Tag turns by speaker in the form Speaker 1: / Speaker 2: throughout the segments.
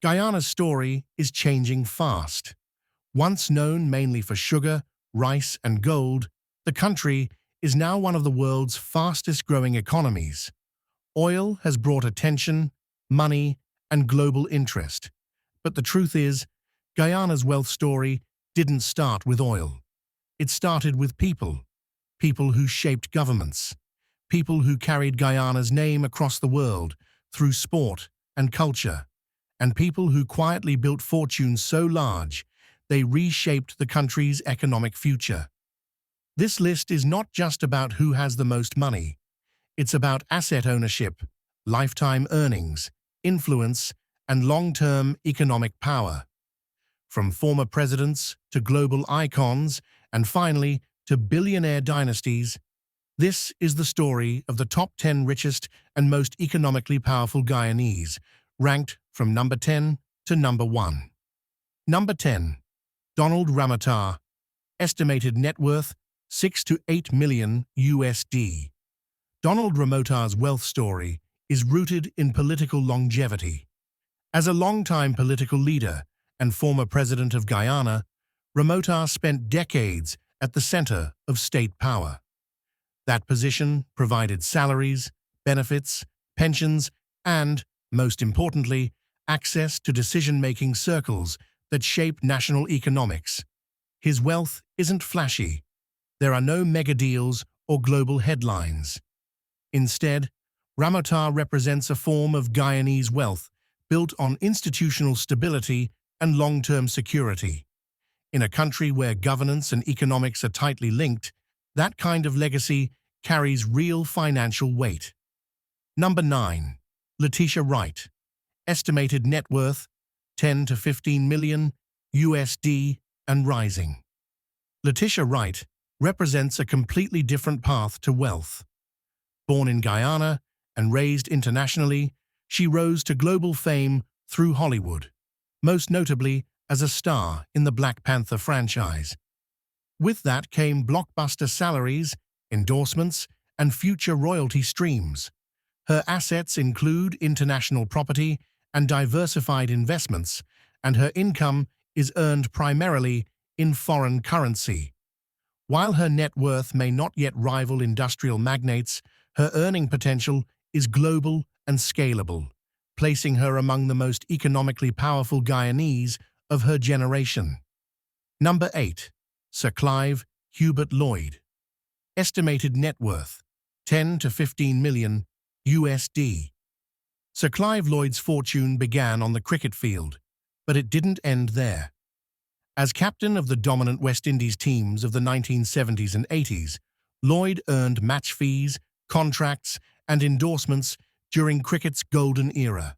Speaker 1: Guyana's story is changing fast. Once known mainly for sugar, rice, and gold, the country is now one of the world's fastest-growing economies. Oil has brought attention, money, and global interest. But the truth is, Guyana's wealth story didn't start with oil. It started with people who shaped governments, people who carried Guyana's name across the world through sport and culture, and people who quietly built fortunes so large they reshaped the country's economic future. This list is not just about who has the most money. It's about asset ownership, lifetime earnings, influence, and long-term economic power. From former presidents to global icons, and finally to billionaire dynasties, this is the story of the top 10 richest and most economically powerful Guyanese, ranked from number 10 to number 1. Number 10. Donald Ramotar, estimated net worth $6 to $8 million USD. Donald Ramotar's wealth story is rooted in political longevity. As a longtime political leader and former president of Guyana, Ramotar spent decades at the center of state power. That position provided salaries, benefits, pensions, and, most importantly, access to decision-making circles that shape national economics. His wealth isn't flashy. There are no mega deals or global headlines. Instead, Ramotar represents a form of Guyanese wealth built on institutional stability and long-term security. In a country where governance and economics are tightly linked, that kind of legacy carries real financial weight. Number 9. Letitia Wright, estimated net worth $10 to $15 million USD and rising. Letitia Wright represents a completely different path to wealth. Born in Guyana and raised internationally, she rose to global fame through Hollywood, most notably as a star in the Black Panther franchise. With that came blockbuster salaries, endorsements, and future royalty streams. Her assets include international property and diversified investments, and her income is earned primarily in foreign currency. While her net worth may not yet rival industrial magnates, her earning potential is global and scalable, placing her among the most economically powerful Guyanese of her generation. Number 8. Sir Clive Lloyd, estimated net worth $10 to $15 million USD. Sir Clive Lloyd's fortune began on the cricket field, but it didn't end there. As captain of the dominant West Indies teams of the 1970s and 80s, Lloyd earned match fees, contracts, and endorsements during cricket's golden era.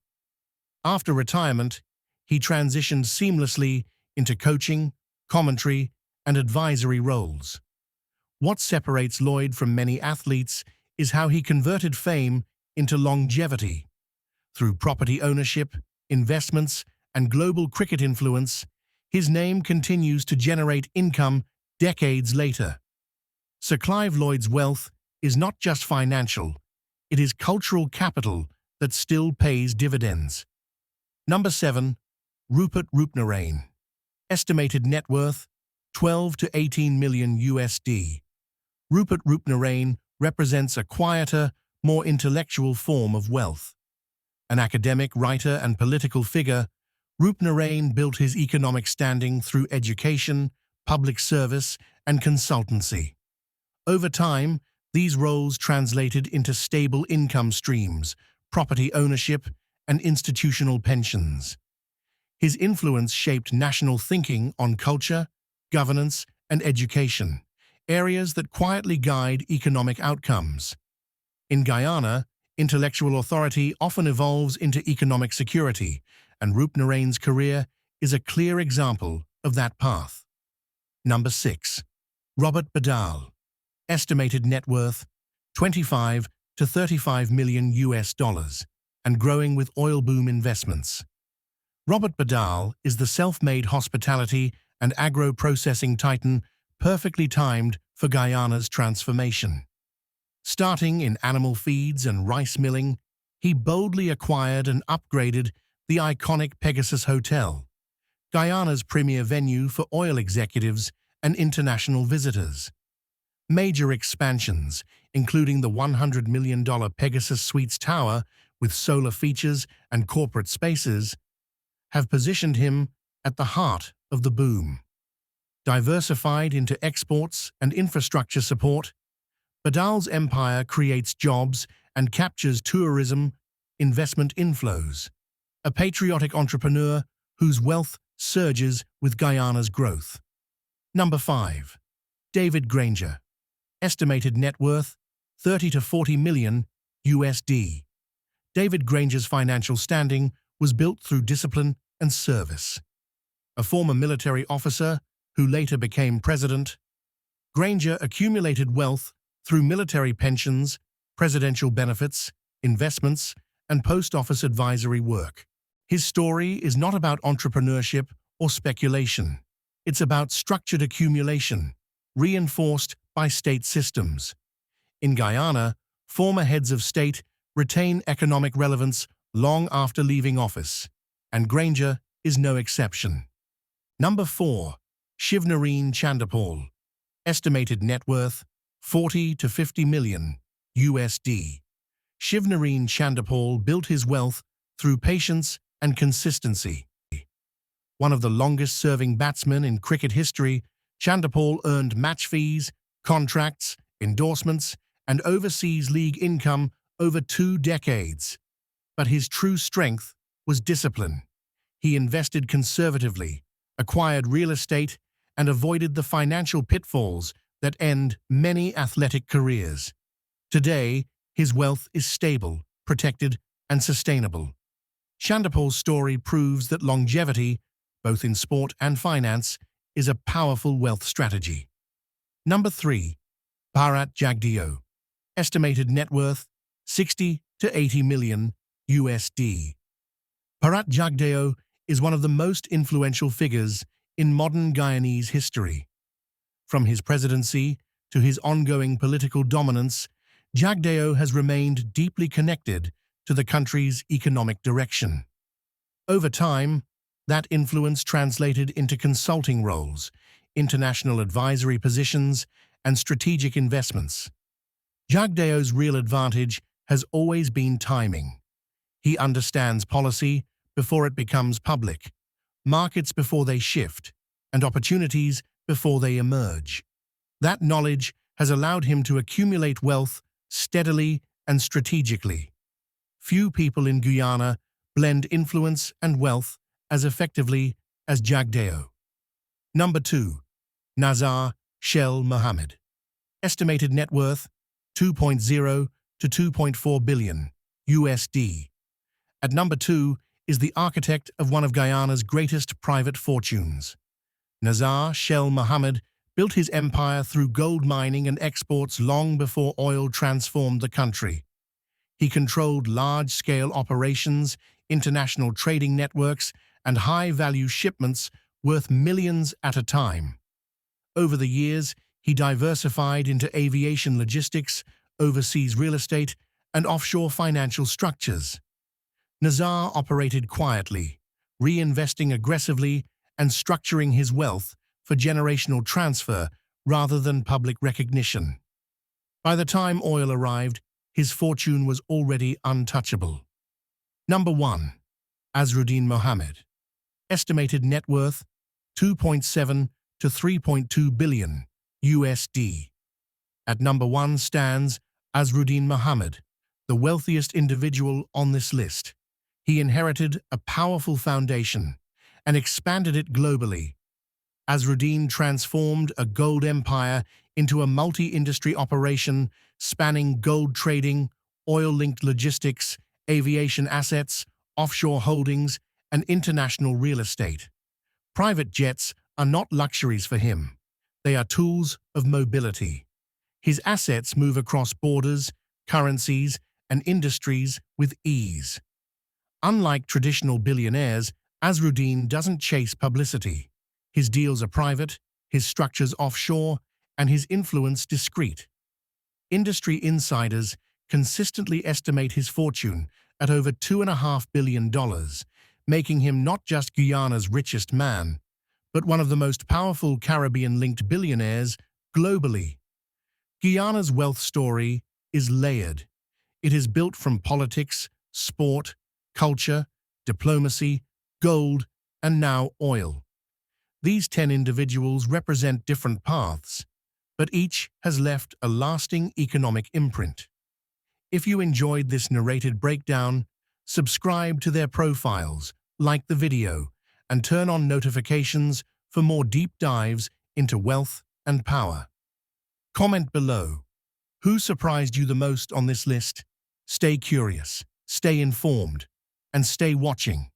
Speaker 1: After retirement, he transitioned seamlessly into coaching, commentary, and advisory roles. What separates Lloyd from many athletes is how he converted fame into longevity. Through property ownership, investments, and global cricket influence, his name continues to generate income decades later. Sir Clive Lloyd's wealth is not just financial, it is cultural capital that still pays dividends. Number 7. Rupert Roopnaraine, estimated net worth $12 to $18 million USD. Rupert Roopnaraine represents a quieter, more intellectual form of wealth. An academic, writer, and political figure, Roopnaraine built his economic standing through education, public service, and consultancy. Over time, these roles translated into stable income streams, property ownership, and institutional pensions. His influence shaped national thinking on culture, governance, and education, areas that quietly guide economic outcomes. In Guyana, intellectual authority often evolves into economic security, and Roopnaraine's career is a clear example of that path. Number 6. Robert Badal, estimated net worth $25 to $35 million US, and growing with oil boom investments. Robert Badal is the self-made hospitality and agro-processing titan perfectly timed for Guyana's transformation. Starting in animal feeds and rice milling, he boldly acquired and upgraded The iconic Pegasus Hotel, Guyana's premier venue for oil executives and international visitors. Major expansions, including the $100 million Pegasus Suites Tower with solar features and corporate spaces, have positioned him at the heart of the boom. Diversified into exports and infrastructure support, Badal's empire creates jobs and captures tourism investment inflows. A patriotic entrepreneur whose wealth surges with Guyana's growth. Number 5. David Granger. Estimated net worth, 30 to 40 million USD. David Granger's financial standing was built through discipline and service. A former military officer who later became president, Granger accumulated wealth through military pensions, presidential benefits, investments, and post office advisory work. His story is not about entrepreneurship or speculation. It's about structured accumulation, reinforced by state systems. In Guyana, former heads of state retain economic relevance long after leaving office, and Granger is no exception. Number 4. Shivnarine Chanderpaul. Estimated net worth, 40 to 50 million USD. Shivnarine Chanderpaul built his wealth through patience and consistency. One of the longest-serving batsmen in cricket history, Chanderpaul earned match fees, contracts, endorsements, and overseas league income over 2 decades. But his true strength was discipline. He invested conservatively, acquired real estate, and avoided the financial pitfalls that end many athletic careers. Today, his wealth is stable, protected, and sustainable. Chanderpaul's story proves that longevity, both in sport and finance, is a powerful wealth strategy. Number 3. Bharrat Jagdeo. Estimated net worth, 60 to 80 million USD. Bharrat Jagdeo is one of the most influential figures in modern Guyanese history. From his presidency to his ongoing political dominance, Jagdeo has remained deeply connected to the country's economic direction. Over time, that influence translated into consulting roles, international advisory positions, and strategic investments. Jagdeo's real advantage has always been timing. He understands policy before it becomes public, markets before they shift, and opportunities before they emerge. That knowledge has allowed him to accumulate wealth steadily and strategically. Few people in Guyana blend influence and wealth as effectively as Jagdeo. Number 2. Nazar Mohammed. Estimated net worth, 2.0 to 2.4 billion USD. At number 2 is the architect of one of Guyana's greatest private fortunes. Nazar Mohammed built his empire through gold mining and exports long before oil transformed the country. He controlled large-scale operations, international trading networks, and high-value shipments worth millions at a time. Over the years, he diversified into aviation logistics, overseas real estate, and offshore financial structures. Nazar operated quietly, reinvesting aggressively and structuring his wealth for generational transfer rather than public recognition. By the time oil arrived, his fortune was already untouchable. Number 1. Azruddin Mohammed. Estimated net worth, 2.7 to 3.2 billion USD. At number 1 stands Azruddin Mohammed, the wealthiest individual on this list. He inherited a powerful foundation and expanded it globally. Azruddin transformed a gold empire into a multi-industry operation spanning gold trading, oil-linked logistics, aviation assets, offshore holdings, and international real estate. Private jets are not luxuries for him. They are tools of mobility. His assets move across borders, currencies, and industries with ease. Unlike traditional billionaires, Azruddin doesn't chase publicity. His deals are private, his structures offshore, and his influence discreet. Industry insiders consistently estimate his fortune at over $2.5 billion, making him not just Guyana's richest man, but one of the most powerful Caribbean-linked billionaires globally. Guyana's wealth story is layered. It is built from politics, sport, culture, diplomacy, gold, and now oil. These 10 individuals represent different paths, but each has left a lasting economic imprint. If you enjoyed this narrated breakdown, subscribe to their profiles, like the video, and turn on notifications for more deep dives into wealth and power. Comment below. Who surprised you the most on this list? Stay curious, stay informed, and stay watching.